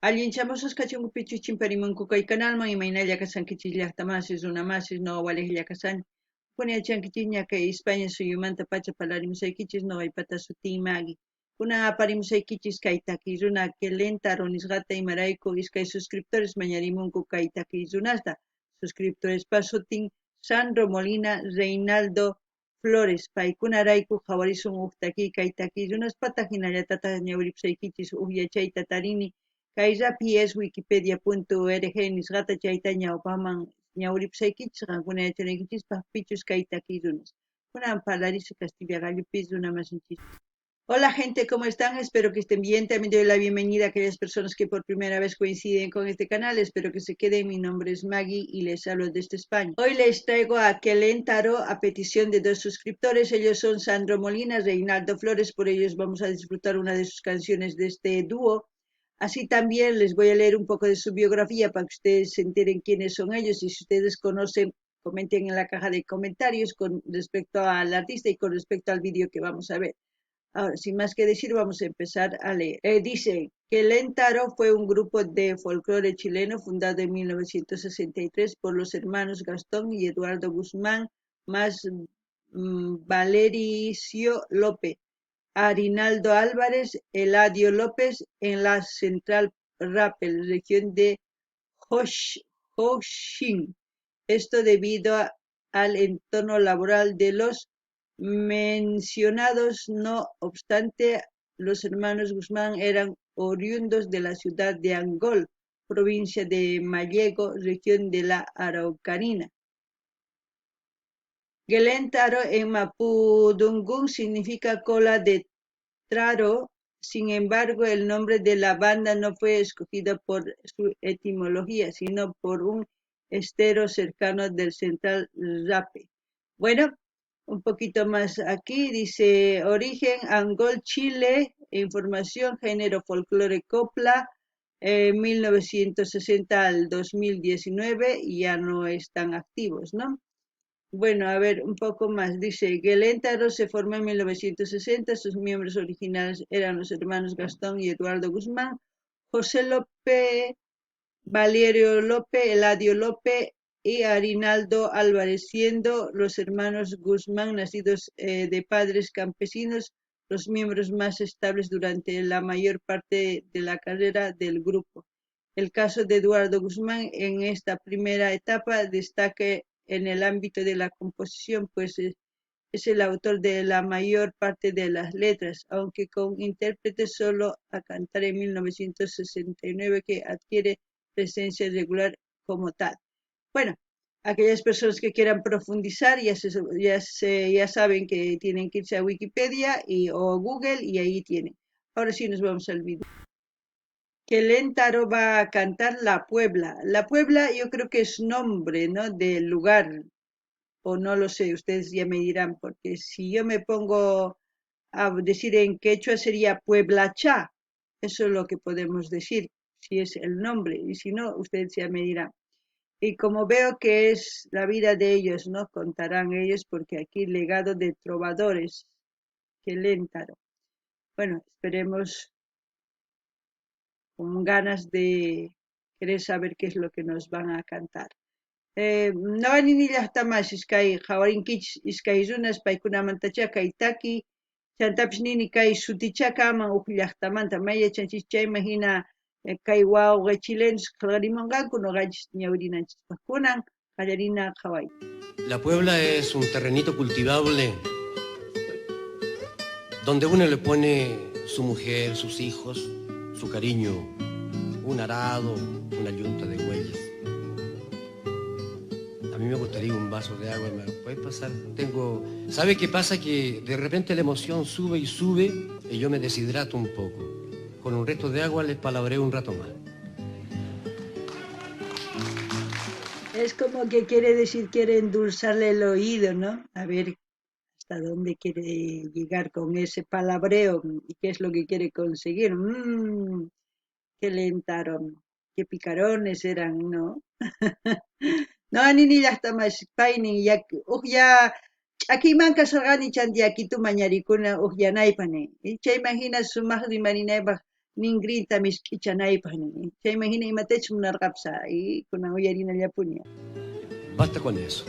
Allinchamos kachungupi chuchimparimunku kay canalman imaynalla kasankichis llaqtamasis runamasis noqawalejlla kasani. Puniachankichis ña kay España suyumanta pacha parlarimusaykichis noqaypata sutin Maggie. Kunan aparimusaykichis kay takiy runa Kelentaro nisqata imarayku iskay suscriptores mañarimunku kay takiy runasta. Suscriptorespa sutin Sandro Molina Reinaldo Flores paykunarayku qhawarisun huk takiy kay takiy runaspata hinallatata ñawiripusaykichis huk yachayta tarini. Kay rapi es wikipedia.org nisqata chayta ñawpaman ñawiripusaykichis qankuna yachanaykichis pichus kay takiy runas. Kunan parlarisu Castilla Gallupis runamasinchis. Hola gente, ¿cómo están? Espero que estén bien. También doy la bienvenida a aquellas personas que por primera vez coinciden con este canal. Espero que se queden. Mi nombre es Maggie y les hablo desde España. Hoy les traigo a Kelentaro a petición de dos suscriptores. Ellos son Sandro Molina y Reinaldo Flores. Por ellos vamos a disfrutar una de sus canciones de este dúo. Así también les voy a leer un poco de su biografía para que ustedes se enteren quiénes son ellos y si ustedes conocen, comenten en la caja de comentarios con respecto al artista y con respecto al vídeo que vamos a ver. Ahora, sin más que decir, vamos a empezar a leer. Dice que Kelentaro fue un grupo de folclore chileno fundado en 1963 por los hermanos Gastón y Eduardo Guzmán, más Valericio López, Arinaldo Álvarez, Eladio López en la Central Rappel, región de Hoshin. Esto debido al entorno laboral de los mencionados. No obstante, los hermanos Guzmán eran oriundos de la ciudad de Angol, provincia de Mallego, región de la Araucanía. Kelentaro en mapudungún significa cola de Traro. Sin embargo, el nombre de la banda no fue escogido por su etimología, sino por un estero cercano del Central Rape. Bueno, un poquito más aquí, dice origen, Angol, Chile, información, género, folclore, copla, 1960 al 2019, y ya no están activos, ¿no? Bueno, a ver, un poco más. Dice, Kelentaro se formó en 1960. Sus miembros originales eran los hermanos Gastón y Eduardo Guzmán, José López, Valerio López, Eladio López y Arinaldo Álvarez, siendo los hermanos Guzmán, nacidos de padres campesinos, los miembros más estables durante la mayor parte de la carrera del grupo. El caso de Eduardo Guzmán en esta primera etapa destaca en el ámbito de la composición, pues es el autor de la mayor parte de las letras, aunque con intérpretes solo a cantar en 1969 que adquiere presencia regular como tal. Bueno, aquellas personas que quieran profundizar ya saben que tienen que irse a Wikipedia o Google y ahí tienen. Ahora sí nos vamos al video. Kelentaro va a cantar La Puebla. La Puebla yo creo que es nombre, ¿no?, del lugar, o no lo sé, ustedes ya me dirán, porque si yo me pongo a decir en quechua sería Pueblacha, eso es lo que podemos decir, si es el nombre, y si no, ustedes ya me dirán. Y como veo que es la vida de ellos, ¿no?, contarán ellos, porque aquí legado de trovadores, Kelentaro. Bueno, esperemos con ganas de querer saber qué es lo que nos van a cantar. Nawaninillahtamas iskay qhawarinkichis iskay runas paykunamantacha kay taki chantapis nini kay sutichaka aman huk llaqtamanta mayachanchis chayman hina kay wawqa chilenos qillqarimunqanku noqanchis ñawirinanchispaq kunan qallarina qhaway. La Puebla es un terrenito cultivable donde uno le pone su mujer, sus hijos, su cariño, un arado, una yunta de huellas. A mí me gustaría un vaso de agua, ¿me lo puede pasar? ¿Sabe qué pasa? Que de repente la emoción sube y sube y yo me deshidrato un poco. Con un resto de agua les palabreo un rato más. Es como que quiere decir, quiere endulzarle el oído, ¿no? A ver hasta dónde quiere llegar con ese palabreo y qué es lo que quiere conseguir. Qué lentaron, qué picarones eran, ¿no? No, ni ya está más paini, ya, ya, aquí manca sargani chanti aquí tu mañaricuna, ya naipane. Y che imaginas su más de marineba, ningrita misk'ichanaypaq nini. Chayman hina imatach munarqapsa y kunan uyarinallapuña. Basta con eso.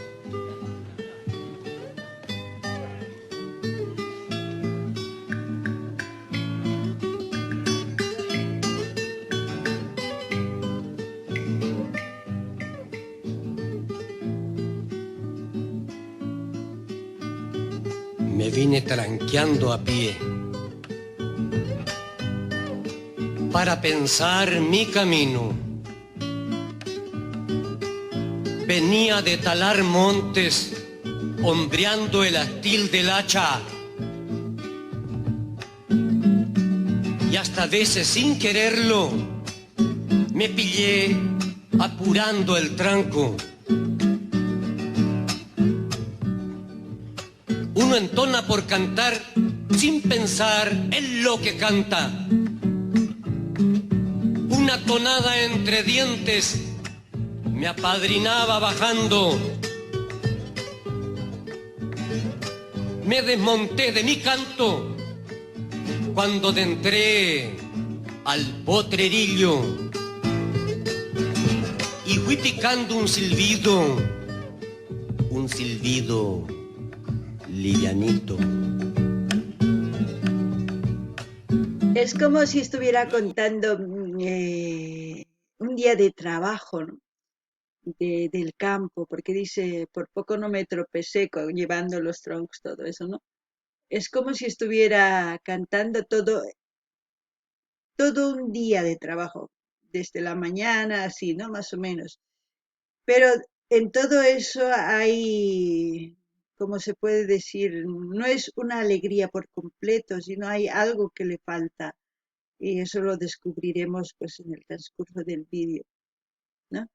Me vine tranqueando a pie para pensar mi camino. Venía de talar montes, hombreando el astil del hacha, y hasta veces sin quererlo me pillé apurando el tranco. Uno entona por cantar sin pensar en lo que canta. Una tonada entre dientes me apadrinaba bajando. Me desmonté de mi canto cuando entré al potrerillo y fui picando un silbido livianito. Es como si estuviera contando un día de trabajo, ¿no? Del campo, porque dice, por poco no me tropecé llevando los troncos, todo eso, ¿no? Es como si estuviera cantando todo un día de trabajo, desde la mañana, así, ¿no? Más o menos. Pero en todo eso hay, como se puede decir, no es una alegría por completo, sino hay algo que le falta. Y eso lo descubriremos pues en el transcurso del vídeo, ¿no?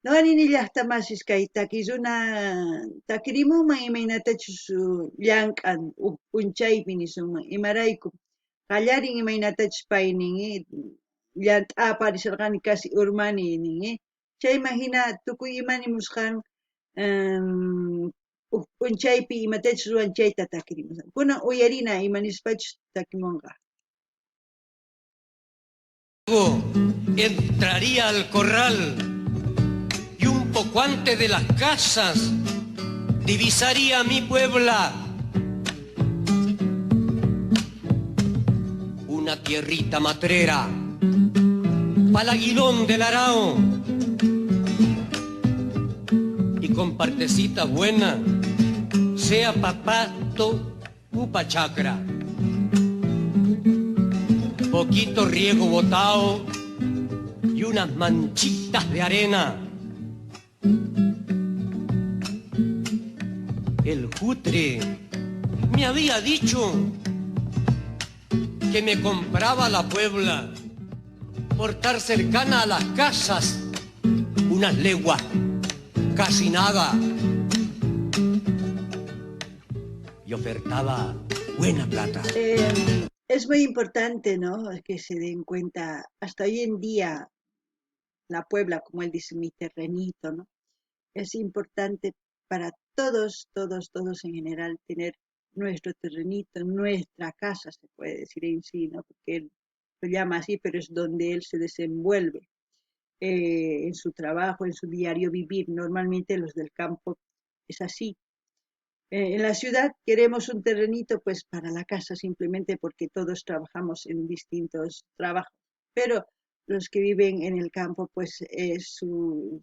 No aninillaqta masishkay takisuna takirimunman imaynatachus llamk'an p'unchaypi nisunman imarayku qallarin imaynatachus pay ninmi llant'apa risharqani kasi urmani ninmi chayman hina tukuy imanimusqan p'unchaypi imatachus ruwanchayta takirimusqan kunan uyarina imanisqachus takimunqa. Luego entraría al corral y un poco antes de las casas divisaría mi Puebla, una tierrita matrera, pa'l aguilón del arao, y con partecitas buenas, sea pa' pasto u pa' chacra. Poquito riego botado y unas manchitas de arena. El jutre me había dicho que me compraba la Puebla por estar cercana a las casas, unas leguas, casi nada, y ofertaba buena plata. Es muy importante, ¿no? Que se den cuenta, hasta hoy en día, la Puebla, como él dice, mi terrenito, ¿no? Es importante para todos en general, tener nuestro terrenito, nuestra casa, se puede decir en sí, ¿no? Porque él lo llama así, pero es donde él se desenvuelve en su trabajo, en su diario vivir. Normalmente los del campo es así. En la ciudad queremos un terrenito pues para la casa simplemente porque todos trabajamos en distintos trabajos, pero los que viven en el campo pues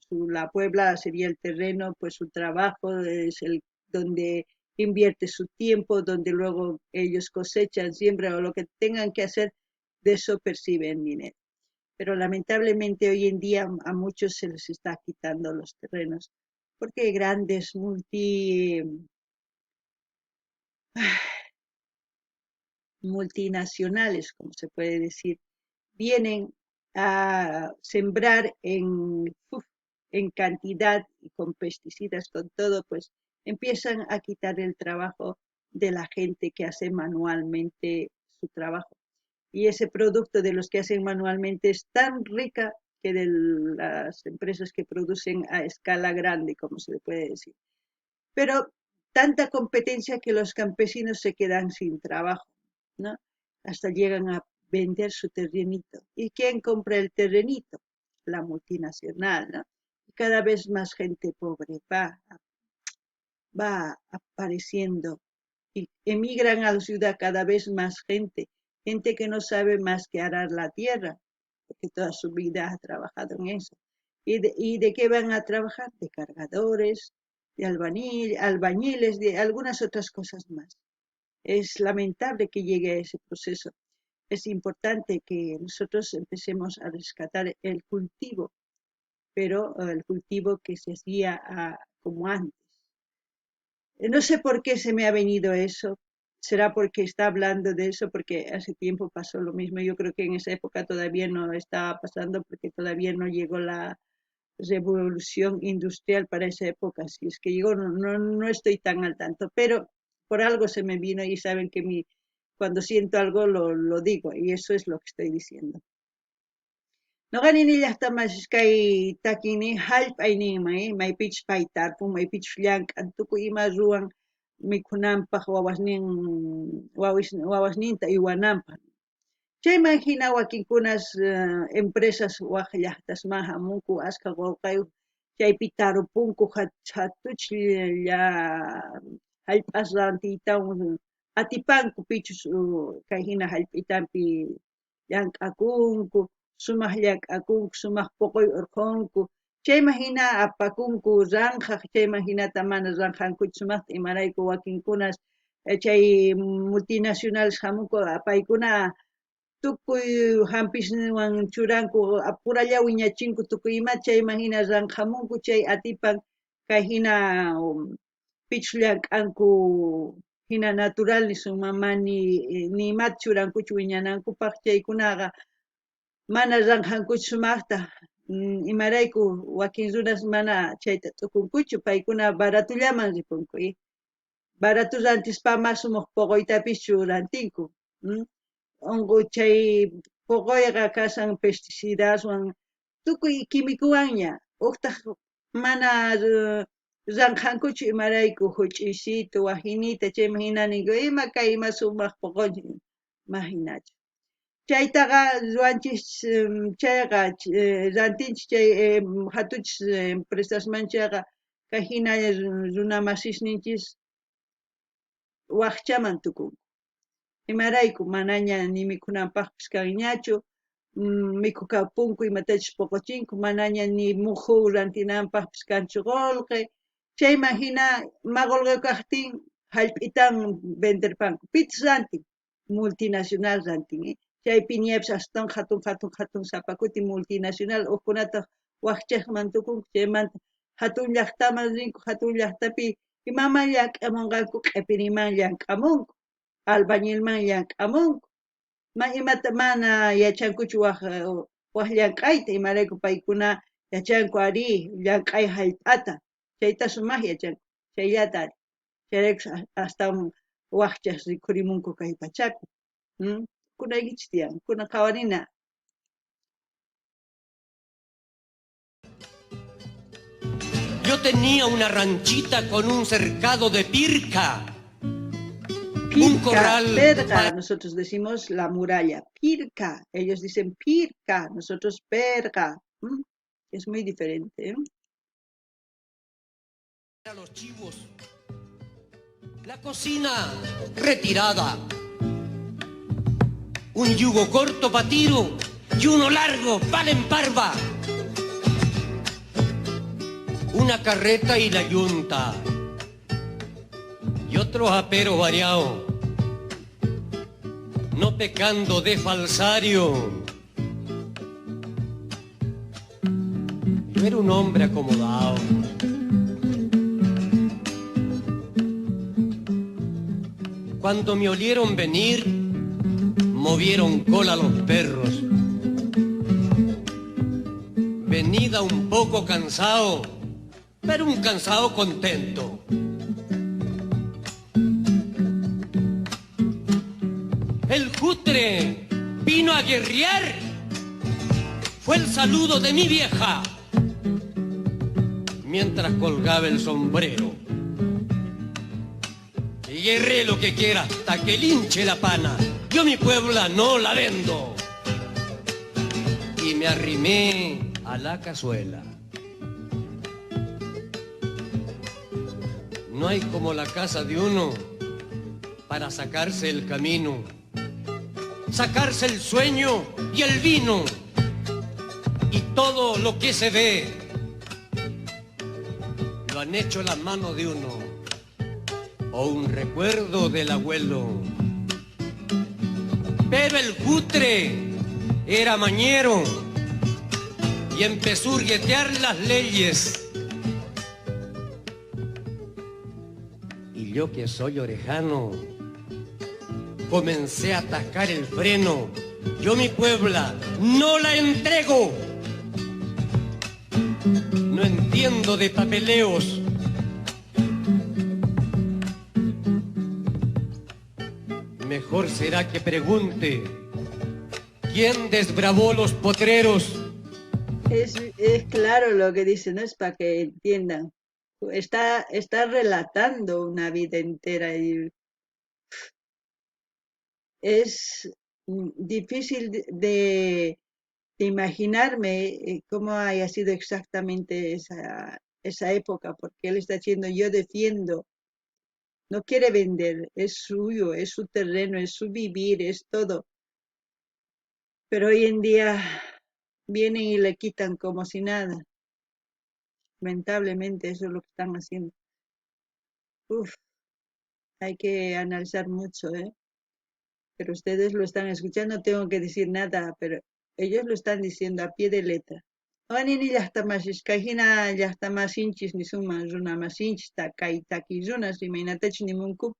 la Puebla sería el terreno, pues su trabajo es el donde invierte su tiempo, donde luego ellos cosechan, siembran o lo que tengan que hacer, de eso perciben dinero. Pero lamentablemente hoy en día a muchos se les está quitando los terrenos porque grandes multinacionales, como se puede decir, vienen a sembrar en cantidad y con pesticidas, con todo, pues empiezan a quitar el trabajo de la gente que hace manualmente su trabajo. Y ese producto de los que hacen manualmente es tan rica que de las empresas que producen a escala grande, como se le puede decir. Pero tanta competencia que los campesinos se quedan sin trabajo, ¿no? Hasta llegan a vender su terrenito. ¿Y quién compra el terrenito? La multinacional, ¿no? Y cada vez más gente pobre va apareciendo y emigran a la ciudad cada vez más gente que no sabe más que arar la tierra, porque toda su vida ha trabajado en eso. ¿Y de qué van a trabajar? De cargadores, de albañiles, de algunas otras cosas más. Es lamentable que llegue a ese proceso. Es importante que nosotros empecemos a rescatar el cultivo, pero el cultivo que se hacía como antes. No sé por qué se me ha venido eso. Será porque está hablando de eso, porque hace tiempo pasó lo mismo. Yo creo que en esa época todavía no estaba pasando, porque todavía no llegó la revolución industrial para esa época. Si es que llegó, no estoy tan al tanto, pero por algo se me vino y saben que cuando siento algo lo digo, y eso es lo que estoy diciendo. Noqanini llaqtamashkay takini hallp'ayninman maypich paytarpun maypich llank'an tukuy ima ruwan mikhunanpaq wawasninta aywananpaq. Chayman hina wakinkunas empresas waq llaqtasman hamunku ashka wawqayuq chaypi tarupunku hatuchlla hallp'as rantiytawan atipanku pichus kay hina hallp'itanpi llank'akunku sumaq llank'akunku sumaq puquy urqunku chayman hina apakunku ranjaq chayman hinata mana ranjankuchu sumaqta imarayku wakinkunas chay multinacionales hamunku paykuna tukuy hampisniwan churanku apuralla wiñachinku tukuy ima chayman hina ranjamunku chay atipan kay hina pichus llank'anku hina natural nisun mamani ni imata churankuchu wiñanankupaq chaykunaqa mana ranjankuchu sumaqta imarayku wakin runas mana chayta tukunkuchu paykuna baratullaman ripunku baratu rantispama sumaq puquytapischu rantinku unqu chay puquyqa kashan pesticidaswan tukuy quimicuwanña uqtaq mana ranjankuchu imarayku huch'isito wajinita chayman hina ninku ima kay ima sumaq puqunchik imaginachu chaytaqa ruanchik chayqa rantinchik chay hatuchis empresasmanchaqa kay hina runa masishninchis waqchaman tukunku imarayku manaña ni mikhunanpaqpis kanñachu mikhukapunku imatachus puquchinku manaña ni muhu rantinanpaqpis kanchu qullqi chayman hina maqulqu kaqtin hallp'itan venderpanku pitas rantin multinacional rantin chaypi ñapish astawan hatun sapakutin multinacional uqkunata waqchaqman tukunku chaymanta hatun llaqtaman rinku hatun llaqtapi imaman llank'amunqanku q'ipiriman llank'amunku albañilman llank'amunku imata mana yachankuchu waq llank'ayta imarayku paykuna yachanku ari llank'ay hallp'ata chayta sumaq yachanku chayllata ari chayraykush astawan waqchaq rikhurimunku kay pachapi kunaykichis tiyan kunan qhawarina. Yo tenía una ranchita con un cercado de pirca. Un corral. Perca, nosotros decimos la muralla. Pirca, ellos dicen pirca, nosotros perca. Es muy diferente. A los chivos. La cocina retirada. Un yugo corto pa' tiro y uno largo para en parva. Una carreta y la yunta. Y otros aperos variados. No pecando de falsario. Yo era un hombre acomodado. Cuando me olieron venir, movieron cola los perros. Venida un poco cansado, pero un cansado contento. El cutre vino a guerrear, fue el saludo de mi vieja, mientras colgaba el sombrero. Y guerré lo que quiera hasta que linche la pana. Y yo mi Puebla no la vendo. Y me arrimé a la cazuela. No hay como la casa de uno para sacarse el camino, sacarse el sueño y el vino y todo lo que se ve. Lo han hecho las manos de uno o un recuerdo del abuelo. Pero el cutre era mañero y empezó a hurguetear las leyes. Y yo que soy orejano, comencé a atascar el freno. Yo mi Puebla no la entrego. No entiendo de papeleos. Mejor será que pregunte quién desbravó los potreros. Es claro lo que dice, no es para que entiendan. Está relatando una vida entera y es difícil de imaginarme cómo haya sido exactamente esa época, porque él está diciendo, yo defiendo, no quiere vender, es suyo, es su terreno, es su vivir, es todo. Pero hoy en día vienen y le quitan como si nada. Lamentablemente eso es lo que están haciendo. Uf, hay que analizar mucho, ¿eh? Pero ustedes lo están escuchando, no tengo que decir nada, pero ellos lo están diciendo a pie de letra. Anini llaqtamas iskayhina llaqtamas inchis ni suman runamas inchista kaytaki runas imaynatachu nimunku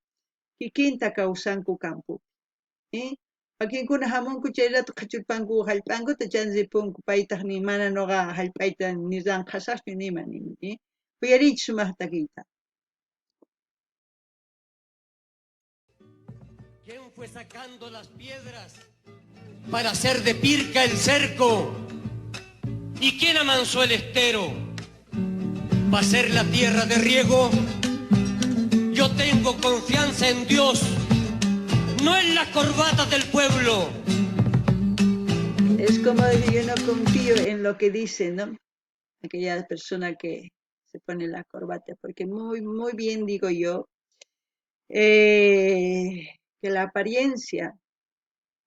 kikinta kawsanku kampu. Wakinkuna hamunku chay rato qhachurpanku hallp'ankuta chanripunku paytaq ni mana nuqa hallp'ayta ni ranqasaqchu nima nini. Uyariychis sumaqta kayta. ¿Quién fue sacando las piedras para hacer de Pirca el cerco? ¿Y quién amansó el estero para hacer la tierra de riego? Yo tengo confianza en Dios, no en las corbatas del pueblo. Es como decir, yo no confío en lo que dice, ¿no? Aquella persona que se pone la corbata, porque muy bien digo yo, que la apariencia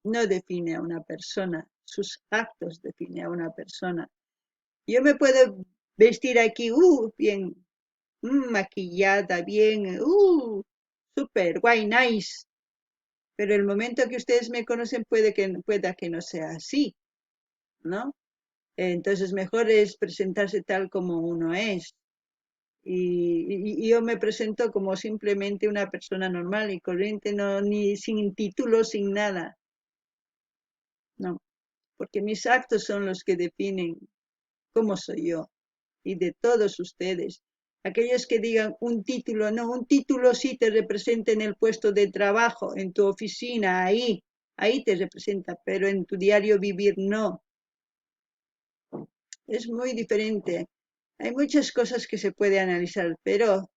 no define a una persona, sus actos definen a una persona. Yo me puedo vestir aquí, bien maquillada, bien, super guay, nice, pero el momento que ustedes me conocen pueda que no sea así, ¿no? Entonces mejor es presentarse tal como uno es. Y yo me presento como simplemente una persona normal y corriente, no, ni sin título, sin nada, no, porque mis actos son los que definen cómo soy yo y de todos ustedes. Aquellos que digan un título, no, un título sí te representa en el puesto de trabajo, en tu oficina, ahí te representa, pero en tu diario vivir no. Es muy diferente. Hay muchas cosas que se puede analizar, pero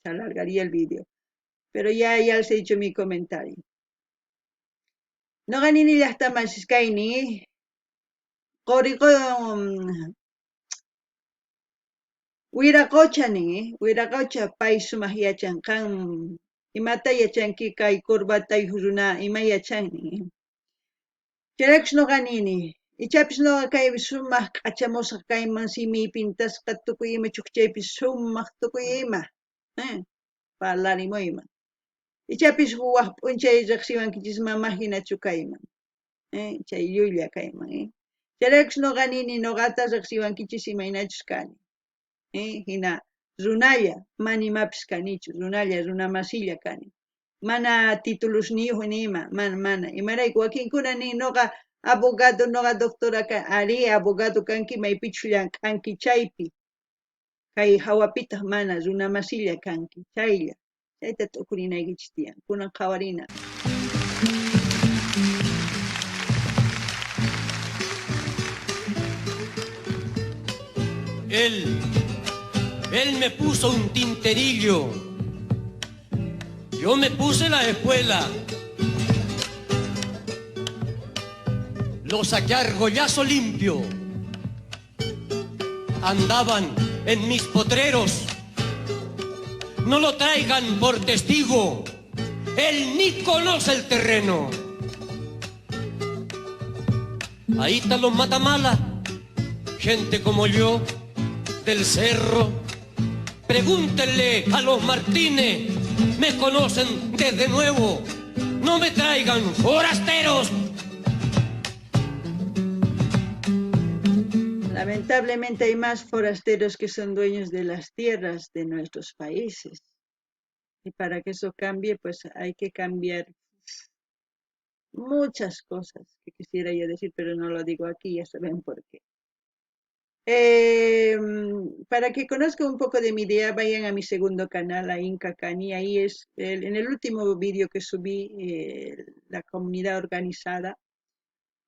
se alargaría el vídeo. Pero ya les he dicho mi comentario. No gané ni hasta más Skyni. Corico Wiracocha pay sumaq yachanqan. Imata yachanki kay corbata huruna ima yachanni. Charakush no ganini. Ichapis no kay sumaq q'achamusqa kayman simi pintasqa tukuy ima chukchaypis sumaq tukuy ima. Parlarimuyman. Ichapis huwaq p'unchay riqsiwankichis mamá hinachu kayman. Chay llulla kayman. Charakush no ganini noqata riqsiwankichis imaynachus kani. Hina runalla manimapis kanichu, runalla runamasilla kani. Mana títulos ni nima, mana. Imarayku wakinkuna ni noqa abogado, noqa doctora ari abogado kanki maypichu llamk'anki chaypi. Kay hawapitaq mana runamasilla kanki, chaylla. Chayta tukurinaykichis tiyan, kunan qhawarina. Él me puso un tinterillo, yo me puse la espuela, los saqué a argollazo limpio. Andaban en mis potreros. No lo traigan por testigo. Él ni conoce el terreno. Ahí están los matamala, gente como yo, del cerro. Pregúntenle a los Martínez, me conocen desde nuevo. No me traigan forasteros. Lamentablemente hay más forasteros que son dueños de las tierras de nuestros países. Y para que eso cambie, pues hay que cambiar muchas cosas que quisiera yo decir, pero no lo digo aquí, ya saben por qué. Para que conozcan un poco de mi idea, vayan a mi segundo canal, a Inca Cani. Ahí es, en el último vídeo que subí, la comunidad organizada.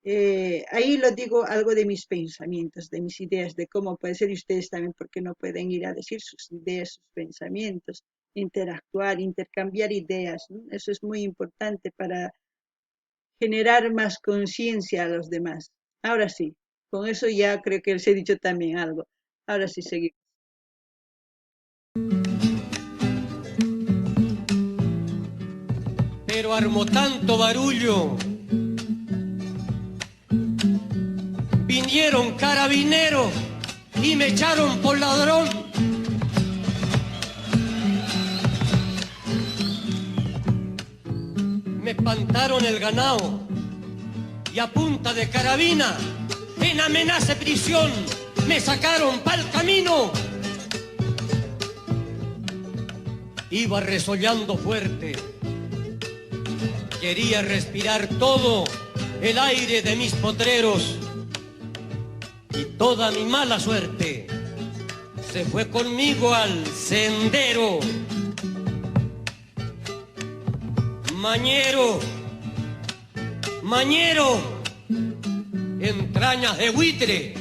Ahí lo digo algo de mis pensamientos, de mis ideas, de cómo puede ser, y ustedes también, porque no pueden ir a decir sus ideas, sus pensamientos, interactuar, intercambiar ideas, ¿no? Eso es muy importante para generar más conciencia a los demás. Ahora sí, con eso ya creo que les he dicho también algo. Ahora sí, seguimos. Pero armó tanto barullo. Vinieron carabineros y me echaron por ladrón. Me espantaron el ganado y a punta de carabina, en amenaza de prisión, me sacaron pa'l camino. Iba resollando fuerte, quería respirar todo el aire de mis potreros. Y toda mi mala suerte se fue conmigo al sendero. Mañero, mañero, entrañas de buitre,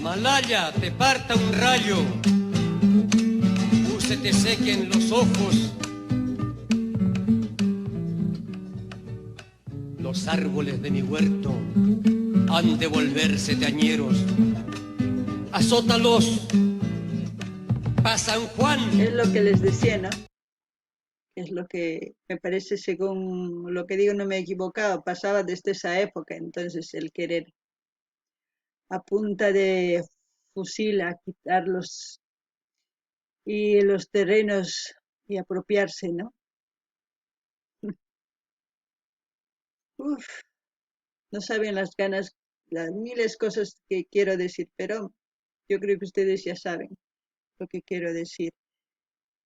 Malaya te parta un rayo, se te sequen los ojos, los árboles de mi huerto han de volverse tañeros. Azótalos pa' San Juan. Es lo que les decía, ¿no? Es lo que me parece, según lo que digo, no me he equivocado, pasaba desde esa época. Entonces el querer a punta de fusil a quitarlos y los terrenos y apropiarse, ¿no? Uf, no saben las ganas, las miles cosas que quiero decir, pero yo creo que ustedes ya saben lo que quiero decir.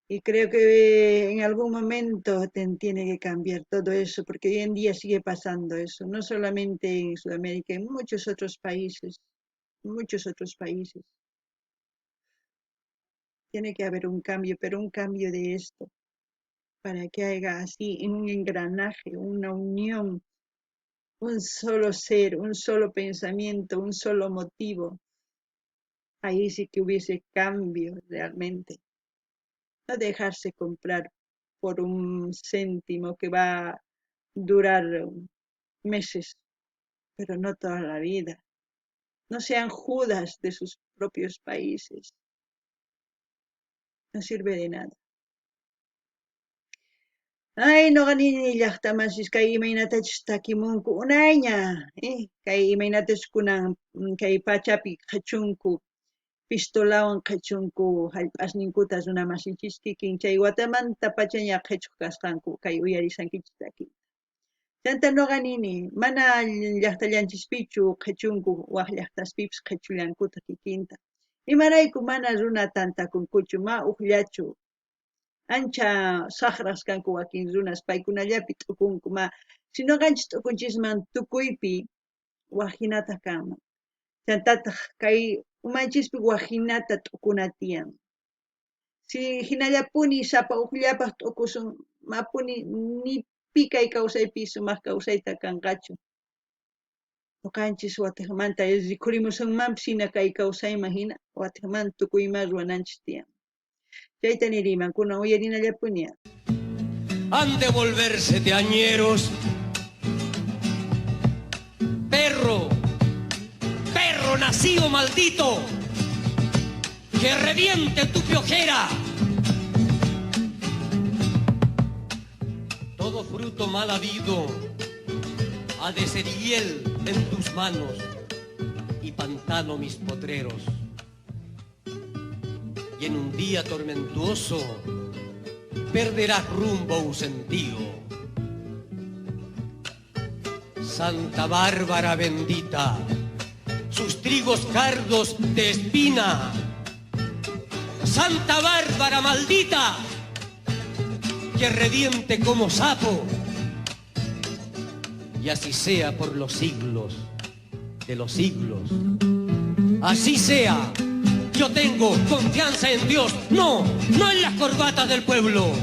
Y creo que en algún momento tiene que cambiar todo eso, porque hoy en día sigue pasando eso, no solamente en Sudamérica, en muchos otros países, muchos otros países. Tiene que haber un cambio, pero un cambio de esto, para que haya así un engranaje, una unión, un solo ser, un solo pensamiento, un solo motivo. Ahí sí que hubiese cambio realmente. No dejarse comprar por un céntimo que va a durar meses, pero no toda la vida. No sean Judas de sus propios países. No sirve de nada. Ay, no ganini llaqtamanchis kay imaynatachus takimunku unayña, kay imaynatas kunan kay pachapi qhachunku pistolawan qhachunku hallp'asninkuta runamasinchis kikin chay watamanta pachaña qhich'uq kasqanku kay uyarisankichis taki. Chanta noqa nini mana llaqtallanchispichu qhichunku waq llaqtaspipis qhichullankuta kikinta. Imarayku mana runa tantakunkuchu ma uqllachu. Ancha saqras kanku wakin runas paykunallapi t'ukunku ma si noqanchis t'ukunchisman tukuypi waqhinata kanman. Chantataq kay umanchispi waqhinata t'ukuna tiyan. Si hinallapuni sapa uqllapaq t'ukusun mapuni ni pi kay kawsaypi sumaq kawsayta kanqachu. Nuqanchis watiqmanta rikhurimusunmanpis hina kay kawsayman hina watiqmanta tukuyma ruwananchis tiyan. Chayta niriman kunan uyarinallapuni. Han de volverse teañeros vacío maldito, que reviente tu piojera. Todo fruto mal habido ha de ser hiel en tus manos y pantano mis potreros. Y en un día tormentuoso perderás rumbo un sentido. Santa Bárbara bendita, sus trigos cardos de espina. Santa Bárbara maldita, que reviente como sapo. Y así sea por los siglos de los siglos. Así sea. Yo tengo confianza en Dios, no en las corbatas del pueblo.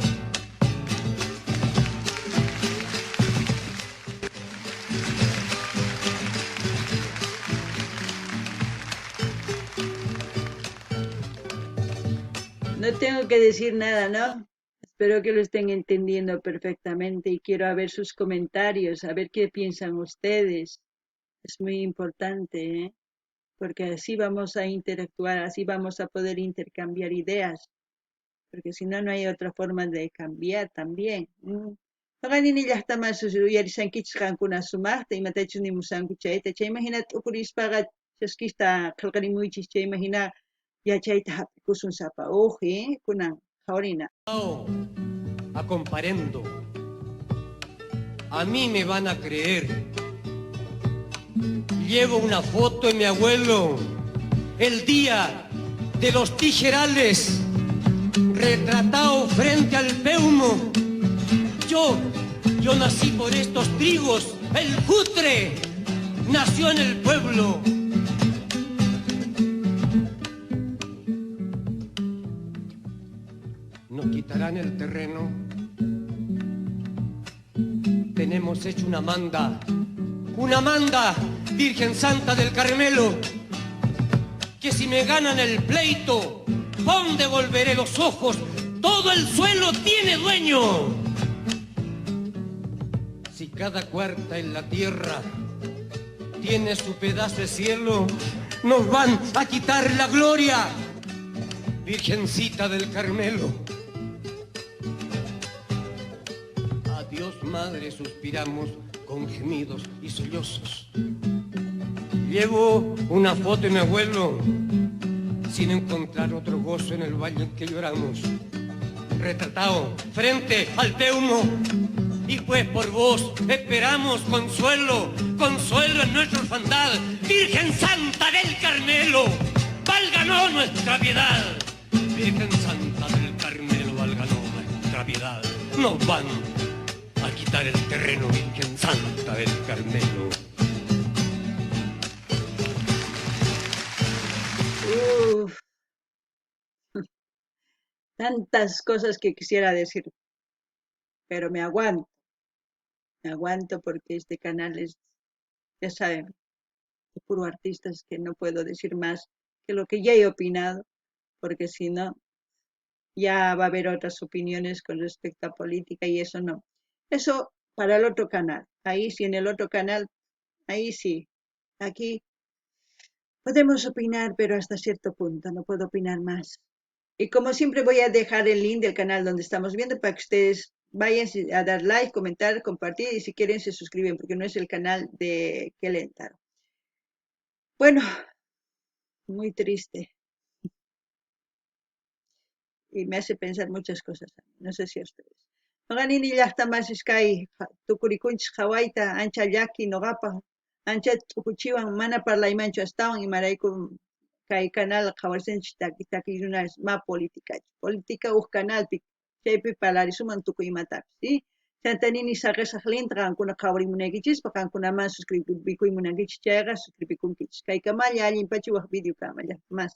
No tengo que decir nada, ¿no? Espero que lo estén entendiendo perfectamente y quiero ver sus comentarios, a ver qué piensan ustedes. Es muy importante, ¿eh? Porque así vamos a interactuar, así vamos a poder intercambiar ideas, porque si no, no hay otra forma de cambiar también. Paqanini llaqtaman uyarisankichis qankuna sumaqta imatachus nimusanku chayta, chaymahina t'ukurispaqa chaskista qillqarimuychis, chaymahina yachayta hap'ikusun sapa uji, kunan qhawarina. A comparendo, a mí me van a creer. Llevo una foto de mi abuelo el día de los tijerales, retratado frente al peumo. Yo nací por estos trigos, el cutre nació en el pueblo. Nos quitarán el terreno. Tenemos hecho una manda, Virgen Santa del Carmelo, que si me ganan el pleito, ¿dónde volveré los ojos? Todo el suelo tiene dueño. Si cada cuarta en la tierra tiene su pedazo de cielo, nos van a quitar la gloria, Virgencita del Carmelo. Adiós, madre, suspiramos con gemidos y sollozos. Llevo una foto de mi abuelo sin encontrar otro gozo en el valle en que lloramos, retratado frente al peumo. Y pues por vos esperamos consuelo en nuestra orfandad. Virgen Santa del Carmelo, válganos nuestra piedad. Virgen Santa del Carmelo, válganos nuestra piedad. Nos van a quitar el terreno, Virgen Santa del Carmelo. Uf, tantas cosas que quisiera decir, pero me aguanto porque este canal es, ya saben, de puro artistas, que no puedo decir más que lo que ya he opinado, porque si no, ya va a haber otras opiniones con respecto a política y eso no. Eso para el otro canal. Ahí sí, en el otro canal, ahí sí. Aquí podemos opinar, pero hasta cierto punto, no puedo opinar más. Y como siempre voy a dejar el link del canal donde estamos viendo para que ustedes vayan a dar like, comentar, compartir y si quieren se suscriben porque no es el canal de Kelentaro. Bueno, muy triste y me hace pensar muchas cosas. No sé si a ustedes. Noqanini llaqtamasis kay tukurikunchis qhawayta ancha llaki noqapaq ancha t'ukuchiwan mana parlaymanchu astawan imarayku kay canal qhawarsanchis taki runas ma política uj canalpi chaypi parlarisunman tukuy imatapis, ¿sí? Chantanini saqisaq linta qankuna qhawarimunaykichispa qankunaman suscribikuymunankichis chayqa suscribikunkichis. Kaykamalla allinpachu waq video kama llaqtamas.